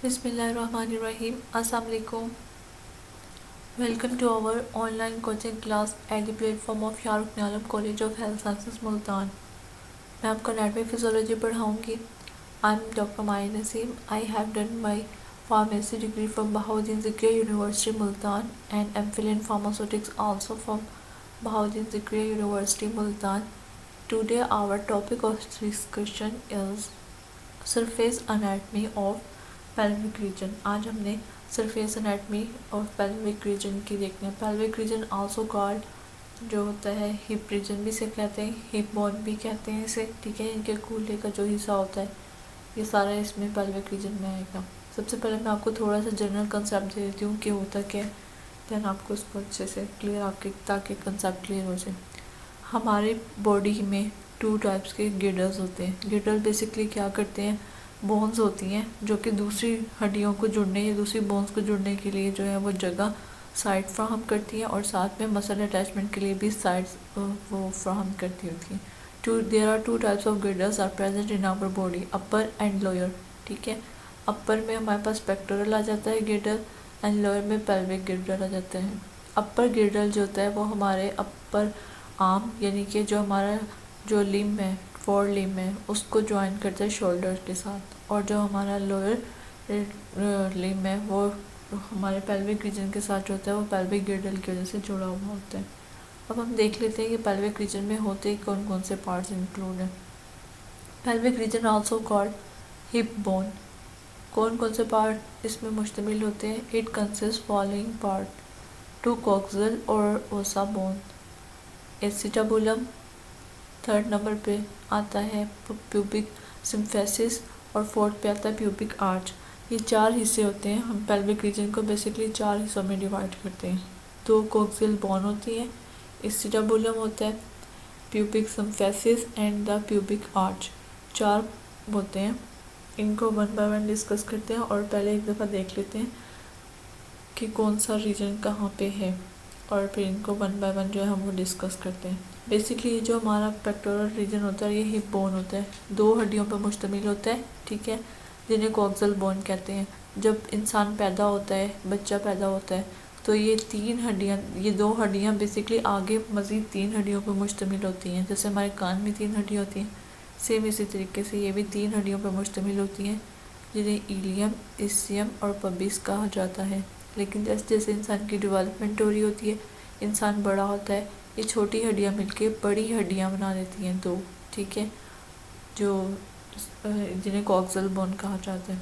Bismillahirrahmanirrahim. Assalamu alaikum. Welcome to our online coaching class at the platform of Shahrukh Nialam College of Health Sciences Multan. मैं आपको anatomy physiology पढ़ाऊंगी. I am doctor my Naseem. I have done my pharmacy degree from Bahauddin Zikriya University Multan and MPhil in pharmaceutics also from Bahauddin Zikriya University Multan. Today our topic of discussion is surface anatomy of pelvic region. आज हमने surface anatomy of pelvic region की देखते हैं. pelvic region also called जो होता है hip region भी से कहते हैं, hip bone भी कहते हैं इसे, ठीक है. इनके कूल्हे का जो हिस्सा होता है ये सारा इसमें pelvic region में आएगा. सबसे पहले मैं आपको थोड़ा सा जनरल कंसेप्ट दे देती हूँ कि होता क्या है, देन आपको उसको अच्छे से क्लियर आपके ताकि कंसेप्ट क्लियर हो जाए. हमारे बॉडी में 2 टाइप्स के गिडर्स होते हैं. गिडर बेसिकली क्या करते हैं, बोन्स होती हैं जो कि दूसरी हड्डियों को जुड़ने या दूसरी बोन्स को जुड़ने के लिए जो है वो जगह साइड फ्राहम करती हैं और साथ में मसल अटैचमेंट के लिए भी साइड्स वो फ्राहम करती होती हैं. There are 2 types of girdles are present in our body, upper and lower. ठीक है, अपर में हमारे पास पेक्टोरल आ जाता है गिडर एंड लोअर में पेल्विक गिडर आ जाते हैं. अपर गिडर जो होता है वो हमारे अपर आर्म यानी कि जो हमारा जो लिम्ब है, फोर लिम्ब है, उसको ज्वाइन करता है शोल्डर के साथ, और जो हमारा लोअर लिम्ब है वो हमारे पेल्विक रीजन के साथ जो होता है वो पेल्विक गिर्डल की वजह से जुड़ा हुआ होता है. अब हम देख लेते हैं कि पेल्विक रीजन में होते कौन कौन से पार्ट्स इंक्लूड हैं. Pelvic region also called hip bone. कौन कौन से पार्ट इसमें मुश्तमिल होते हैं. It consist following part: 2 coxal और ओसा बोन, एसिटाबुलम, 3rd नंबर पे आता है प्यूबिक सिम्फेसिस और 4th पे आता है प्यूबिक आर्च. ये 4 हिस्से होते हैं. हम पेल्विक रीजन को बेसिकली 4 हिस्सों में डिवाइड करते हैं. 2 कॉक्सियल बोन होती है, एसिटाबुलम होता है, pubic symphysis and the pubic arch. 4 होते हैं. इनको 1 बाय 1 डिस्कस करते हैं और पहले एक दफ़ा देख लेते हैं कि कौन सा रीजन कहाँ पे है और फिर इनको 1 बाय 1 जो है हम वो डिस्कस करते हैं. बेसिकली ये जो हमारा पेक्टोरल रीजन होता है ये हिप बोन होता है. 2 हड्डियों पर मुश्तमिल होता है, ठीक है, जिन्हें कॉक्सियल बोन कहते हैं. जब इंसान पैदा होता है, बच्चा पैदा होता है, तो ये 3 हड्डियाँ, ये 2 हड्डियाँ बेसिकली आगे मज़ीद 3 हड्डियों पर मुश्तमिल होती हैं. जैसे हमारे कान में 3 हड्डियाँ होती हैं, सेम इसी तरीके से ये भी 3 हड्डियों पर मुश्तमिल होती हैं, जिन्हें इलियम, इसियम और पबिस कहा जाता है. लेकिन जैसे जैसे इंसान की डेवलपमेंट हो रही होती है, इंसान बड़ा होता है, ये छोटी हड्डियाँ मिलके बड़ी हड्डियाँ बना देती हैं 2, ठीक है, जो जिन्हें कॉक्सियल बोन कहा जाता है.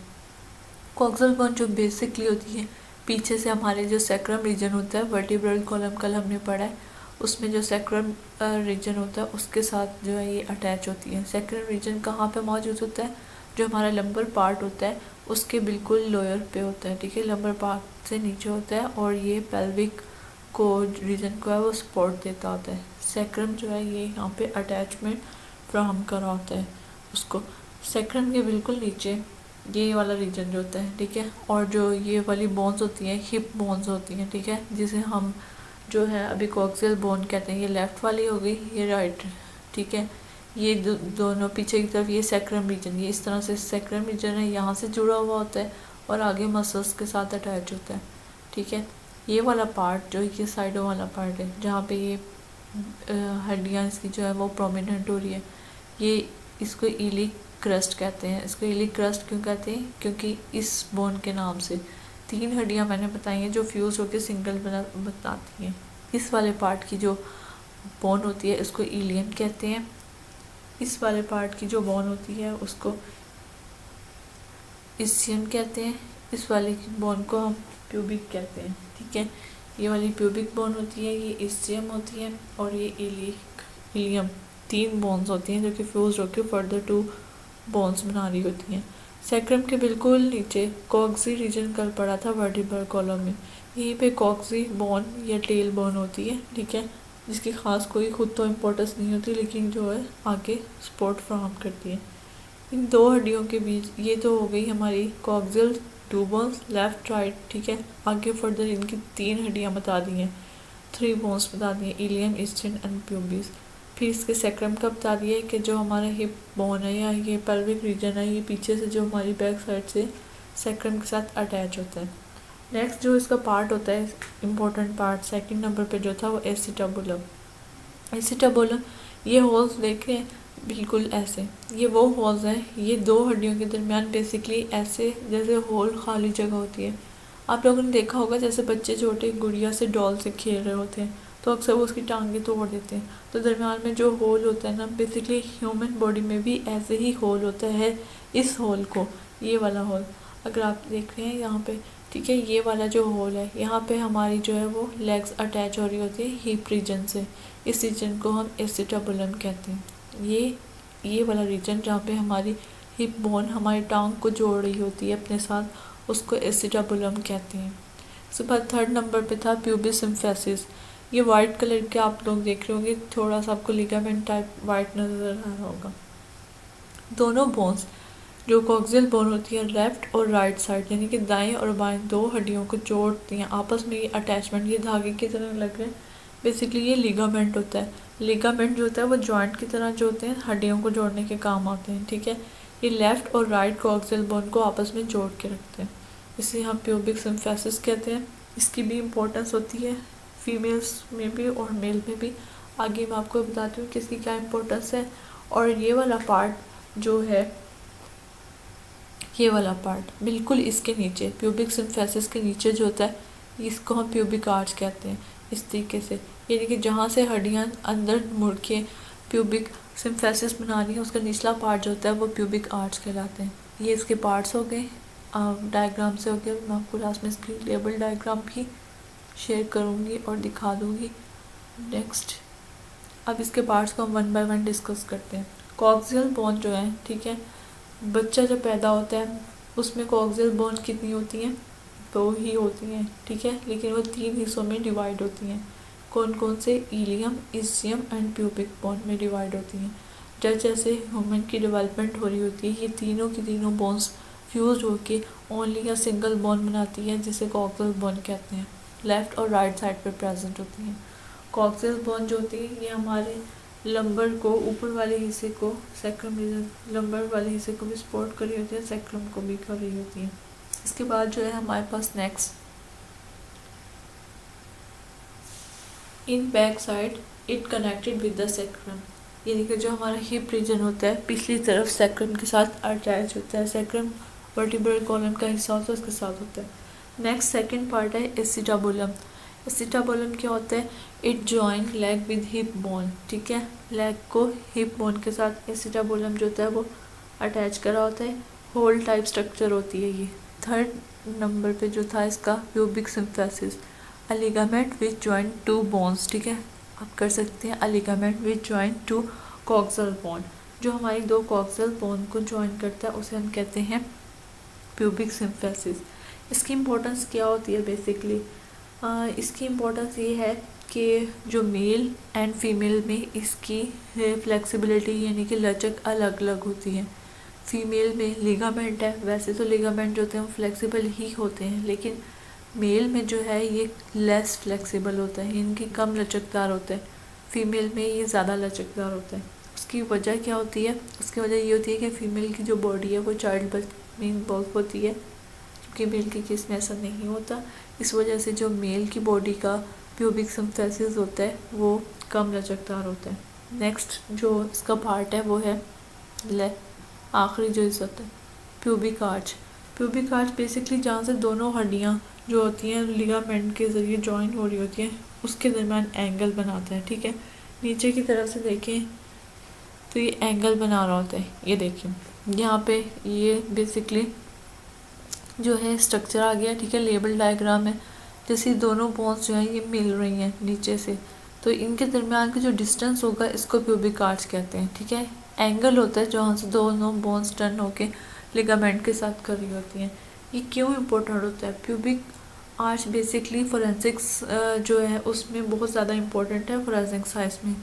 कॉक्सियल बोन जो बेसिकली होती है पीछे से हमारे जो सैक्रम रीजन होता है, वर्टिब्रल कॉलम कल हमने पढ़ा है, उसमें जो सैक्रम रीजन होता है उसके साथ जो है ये अटैच होती है. सैक्रम रीजन कहाँ पे मौजूद होता है, जो हमारा लंबर पार्ट होता है उसके बिल्कुल लोअर पे होता है, ठीक है, लंबर पार्ट से नीचे होता है और ये पेल्विक को रीजन को है वो सपोर्ट देता होता है. सैक्रम जो है ये यहाँ पे अटैचमेंट फ्राहम कर रहा होता है उसको. सैक्रम के बिल्कुल नीचे ये वाला रीजन जो होता है, ठीक है, और जो ये वाली बोन्स होती हैं हिप बोन्स होती हैं, ठीक है, जिसे हम जो है अभी कॉक्सियल बोन कहते हैं. ये लेफ़्ट वाली हो गई, ये राइट, ठीक है. ये दोनों पीछे की तरफ ये सैक्रम रीजन, ये इस तरह से सैक्रम रीजन है, यहाँ से जुड़ा हुआ होता है और आगे मसल्स के साथ अटैच होता है, ठीक है. ये वाला पार्ट जो ये साइडों वाला पार्ट है जहाँ पे ये हड्डियाँ इसकी जो है वो प्रोमिनेंट हो रही है, ये इसको इलिक क्रस्ट कहते हैं. इसको इलिक क्रस्ट क्यों कहते हैं, क्योंकि इस बोन के नाम से 3 हड्डियाँ मैंने बताई हैं जो फ्यूज़ होकर सिंगल बताती हैं. इस वाले पार्ट की जो बोन होती है इसको इलियम कहते हैं. इस वाले पार्ट की जो बोन होती है उसको इसियम कहते हैं. इस वाले बोन को हम प्यूबिक कहते हैं, ठीक है. ये वाली प्यूबिक बोन होती है, ये इसियम होती है और ये इलियम. 3 बोन्स होती हैं जो कि फ्यूज होकर फर्दर 2 बोन्स बना रही होती हैं. सैक्रम के बिल्कुल नीचे कॉक्सी रीजन कल पड़ा था वर्टिब्रल कॉलम में. यहीं पे कॉक्सी बोन या टेल बोन होती है, ठीक है, जिसकी ख़ास कोई खुद तो इम्पोर्टेंस नहीं होती लेकिन जो है आगे सपोर्ट फ्राहम करती है. इन 2 हड्डियों के बीच ये तो हो गई हमारी कॉक्सियल 2 बोन्स लेफ़्ट राइट, ठीक है. आगे फर्दर इनकी 3 हड्डियाँ बता दी हैं, 3 बोन्स बता दी हैं, इलियम, इस्चियन एंड प्यूबिस. फिर इसके सैक्रम का बता दिया है कि जो हमारा हिप बोन है या ये पेल्विक रीजन है, ये पीछे से जो हमारी बैक साइड से सैक्रम के साथ अटैच होता है। नेक्स्ट जो इसका पार्ट होता है, इम्पोर्टेंट पार्ट सेकंड नंबर पे जो था वो एसिटाबुलम। एसिटाबुलम, ये होल्स देख रहे हैं बिल्कुल ऐसे, ये वो होल्स हैं, ये दो हड्डियों के दरमियान बेसिकली ऐसे जैसे होल खाली जगह होती है। आप लोगों ने देखा होगा जैसे बच्चे छोटे गुड़िया से डॉल से खेल रहे होते हैं तो अक्सर वो उसकी टांगें तोड़ देते हैं, तो दरमियान में जो होल होता है ना, बेसिकली ह्यूमन बॉडी में भी ऐसे ही होल होता है। इस होल को, ये वाला होल अगर आप देख रहे हैं यहाँ पे, ठीक है, ये वाला जो होल है यहाँ पे हमारी जो है वो लेग्स अटैच हो रही होती है हिप रीजन से। इस रीजन को हम एसिटाबुलम कहते हैं। ये वाला रीजन जहाँ पे हमारी हिप बोन हमारी टांग को जोड़ रही होती है अपने साथ, उसको एसिटाबुलम कहते हैं। उसके बाद थर्ड नंबर पे था प्यूबिस सिम्फेसिस। ये वाइट कलर के आप लोग देख रहे होंगे, थोड़ा सा आपको लिगामेंट टाइप वाइट नज़र आ रहा होगा। दोनों बोन्स जो कॉक्सियल बोन होती है लेफ्ट और राइट साइड, यानी कि दाएं और बाएं दो हड्डियों को जोड़ती हैं आपस में। ये अटैचमेंट, ये धागे की तरह लग रहे हैं, बेसिकली ये लिगामेंट होता है। लिगामेंट जो होता है वो जॉइंट की तरह जो होते हैं हड्डियों को जोड़ने के काम आते हैं, ठीक है। ये लेफ्ट और राइट कॉक्सियल बोन को आपस में जोड़ के रखते हैं, इसे हम प्यूबिक सिम्फेसिस कहते हैं। इसकी भी इम्पोर्टेंस होती है फीमेल्स में भी और मेल में भी। आगे मैं आपको बताती हूँ कि इसकी क्या इम्पोर्टेंस है। और ये वाला पार्ट जो है, ये वाला पार्ट बिल्कुल इसके नीचे प्यूबिक सिम्फेसिस के नीचे जो होता है, इसको हम प्यूबिक आर्च कहते हैं। इस तरीके से यानी कि जहाँ से हड्डियाँ अंदर मुड़ के प्यूबिक सिम्फेसिस बना रही है, उसका निचला पार्ट जो होता है वो प्यूबिक आर्च कहलाते हैं। ये इसके पार्ट्स हो गए, डायग्राम से हो गया। मैं आपको लास्ट में इसकी लेबल डायग्राम भी शेयर करूँगी और दिखा दूँगी। नेक्स्ट, अब इसके पार्ट्स को हम वन बाय वन डिस्कस करते हैं। कॉक्सियल बोन जो है, ठीक है, बच्चा जब पैदा होता है उसमें कॉक्सियल बोन कितनी होती हैं? 2 ही होती हैं, ठीक है, लेकिन वो 3 हिस्सों में डिवाइड होती हैं। कौन कौन से? Ilium, ischium and pubic bone में डिवाइड होती हैं। जैसे जैसे ह्यूमन की डेवलपमेंट हो रही होती है, ये तीनों की तीनों बोन्स फ्यूज होके ओनली या सिंगल बोन बनाती है, जिसे कॉक्सियल बोन कहते हैं। लेफ्ट और राइट साइड पर प्रेजेंट होती हैं। कॉक्सियल बोन जो होती है ये हमारे लंबर को, ऊपर वाले हिस्से को, सैक्रम लंबर वाले हिस्से को भी सपोर्ट कर रही होती है, सैक्रम को भी कर रही होती है। इसके बाद जो है हमारे पास next, in back side it connected with the sacrum, यानी कि जो हमारा हिप रीजन होता है पिछली तरफ सैक्रम के साथ अटैच होता है। सैक्रम वर्टिब्रल कॉलम का हिस्सा होता है, उसके साथ होता है। नेक्स्ट सेकंड पार्ट है एसिटाबुलम। एसिटाबुलम क्या होता है? It join leg with hip bone, ठीक है, लेग को हिप बोन के साथ एसिटाबुलम जो होता है वो अटैच करा होता है। होल टाइप स्ट्रक्चर होती है ये। थर्ड नंबर पे जो था इसका प्यूबिक सिम्फेसिस, अ लिगामेंट विच जॉइन 2 बोन्स, ठीक है, आप कर सकते हैं अ लिगामेंट विच जॉइन 2 कॉक्सियल बोन, जो हमारी 2 कॉक्सियल बोन को जॉइन करता है उसे हम कहते हैं प्यूबिक सिम्फेसिस। इसकी इम्पोर्टेंस क्या होती है? बेसिकली इसकी इम्पोर्टेंस ये है कि जो मेल एंड फीमेल में इसकी फ्लेक्सिबिलिटी यानी कि लचक अलग अलग होती है। फीमेल में लिगामेंट है, वैसे तो लिगामेंट जो होते हैं वो फ्लेक्सिबल ही होते हैं, लेकिन मेल में जो है ये लेस फ्लेक्सिबल होता है, इनकी कम लचकदार होता है। फीमेल में ये ज़्यादा लचकदार होता है। उसकी वजह क्या होती है? उसकी वजह ये होती है कि फ़ीमेल की जो बॉडी है वो चाइल्ड बर्थ में बहुत होती है, जबकि मेल की केस में ऐसा नहीं होता। इस वजह से जो मेल की बॉडी का प्यूबिक सिम्फेसिस होता है वो कम लचकदार होता है। नेक्स्ट जो इसका पार्ट है वो है आखिरी जो हिस्सा होता है pubic arch. Pubic arch basically जहाँ से दोनों हड्डियाँ जो होती हैं लिगामेंट के ज़रिए जॉइन हो रही होती हैं उसके दरमियान एंगल बनाता है, ठीक है। नीचे की तरफ से देखें तो ये एंगल बना रहा होता है, ये देखिए यहाँ पे ये बेसिकली जो है स्ट्रक्चर आ गया, ठीक है, लेबल डायग्राम है। जैसे दोनों बोन्स जो हैं ये मिल रही हैं नीचे से, तो इनके दरमियान का जो डिस्टेंस होगा इसको प्यूबिक आर्च कहते हैं, ठीक है। एंगल होता है जहाँ से दोनों बोन्स टर्न होके लिगामेंट के साथ कर रही होती हैं। ये क्यों इम्पोर्टेंट होता है? प्यूबिक आर्च बेसिकली फोरेंसिक्स जो है उसमें बहुत ज़्यादा इम्पोर्टेंट है। फोरेंसिक साइंस में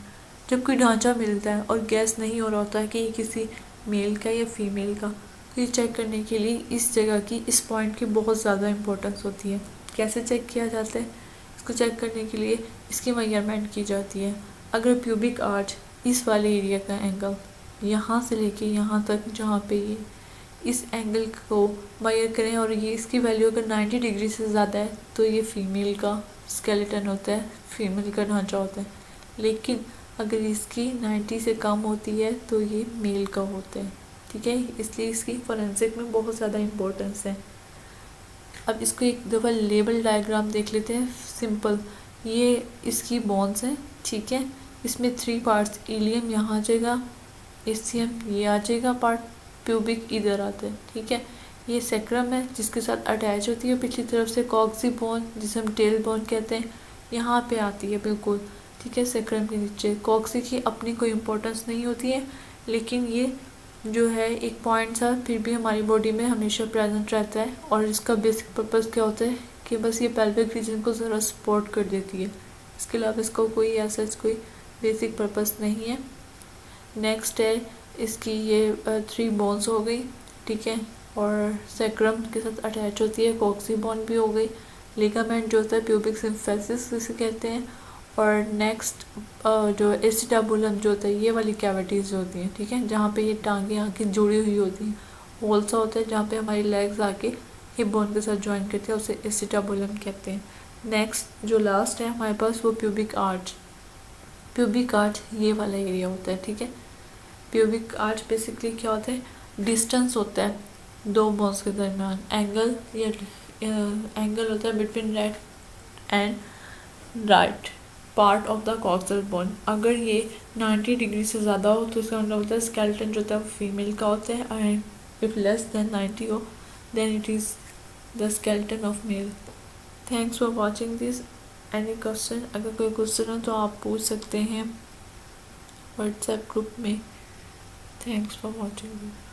जब कोई ढांचा मिलता है और गैस नहीं हो रहा होता है कि ये किसी मेल का या फीमेल का, तो ये चेक करने के लिए इस जगह की, इस पॉइंट की बहुत ज़्यादा इम्पोर्टेंस होती है। कैसे चेक किया जाता है? इसको चेक करने के लिए इसकी मेजरमेंट की जाती है। अगर प्यूबिक आर्च इस वाले एरिया का एंगल यहाँ से लेके यहाँ तक जहाँ पे ये इस एंगल को मेजर करें और ये इसकी वैल्यू अगर 90 डिग्री से ज़्यादा है तो ये फीमेल का स्केलेटन होता है, फीमेल का ढांचा होता है। लेकिन अगर इसकी 90 से कम होती है तो ये मेल का होता है, ठीक है। इसलिए इसकी फोरेंसिक में बहुत ज़्यादा इम्पोर्टेंस है। अब इसको एक दफ़ा लेबल डायग्राम देख लेते हैं सिंपल। ये इसकी बोन्स हैं, ठीक है। इसमें 3 पार्ट्स, इलियम यहाँ आ जाएगा, एसियम ये आ जाएगा पार्ट, प्यूबिक इधर आता है, ठीक है। ये सेक्रम है जिसके साथ अटैच होती है पिछली तरफ से कॉक्सी बोन, जिसे हम टेल बोन कहते हैं, यहाँ पे आती है बिल्कुल, ठीक है। सेक्रम के नीचे कॉक्सी की अपनी कोई इम्पोर्टेंस नहीं होती है, लेकिन ये जो है एक पॉइंट सा फिर भी हमारी बॉडी में हमेशा प्रेजेंट रहता है। और इसका बेसिक पर्पस क्या होता है कि बस ये पेल्विक रीजन को ज़रा सपोर्ट कर देती है। इसके अलावा इसका कोई ऐसा कोई बेसिक पर्पस नहीं है। नेक्स्ट है इसकी ये 3 बोन्स हो गई, ठीक है। और सेक्रम के साथ अटैच होती है कॉक्सी बोन भी हो गई। लिगामेंट जो होता है प्यूबिक सिम्फेसिस जिसे कहते हैं। और नेक्स्ट जो एसिटाबुलम जो होता है ये वाली कैविटीज़ जो होती हैं, ठीक है, जहाँ पे ये टांगे आके जुड़ी हुई होती हैं। होल्सा होता है जहाँ पे हमारी लेग्स आके हिप बोन के साथ ज्वाइन करते हैं, उसे एसिटाबुलम कहते हैं। नेक्स्ट जो लास्ट है हमारे पास वो प्यूबिक आर्च। प्यूबिक आर्च ये वाला एरिया होता है, ठीक है। प्यूबिक आर्च बेसिकली क्या होता है, डिस्टेंस होता है 2 बोन्स के दरमियान, एंगल या एंगल होता है between left and right part of the coxal bone. अगर ये 90 डिग्री से ज़्यादा हो तो इसका मतलब होता है स्केलेटन जो होता है फीमेल का होता है, एंड इफ लेस देन 90 हो then it is the skeleton of male. Thanks for watching this. Any question, अगर कोई क्वेश्चन हो तो आप पूछ सकते हैं व्हाट्सएप ग्रुप में। Thanks for watching this.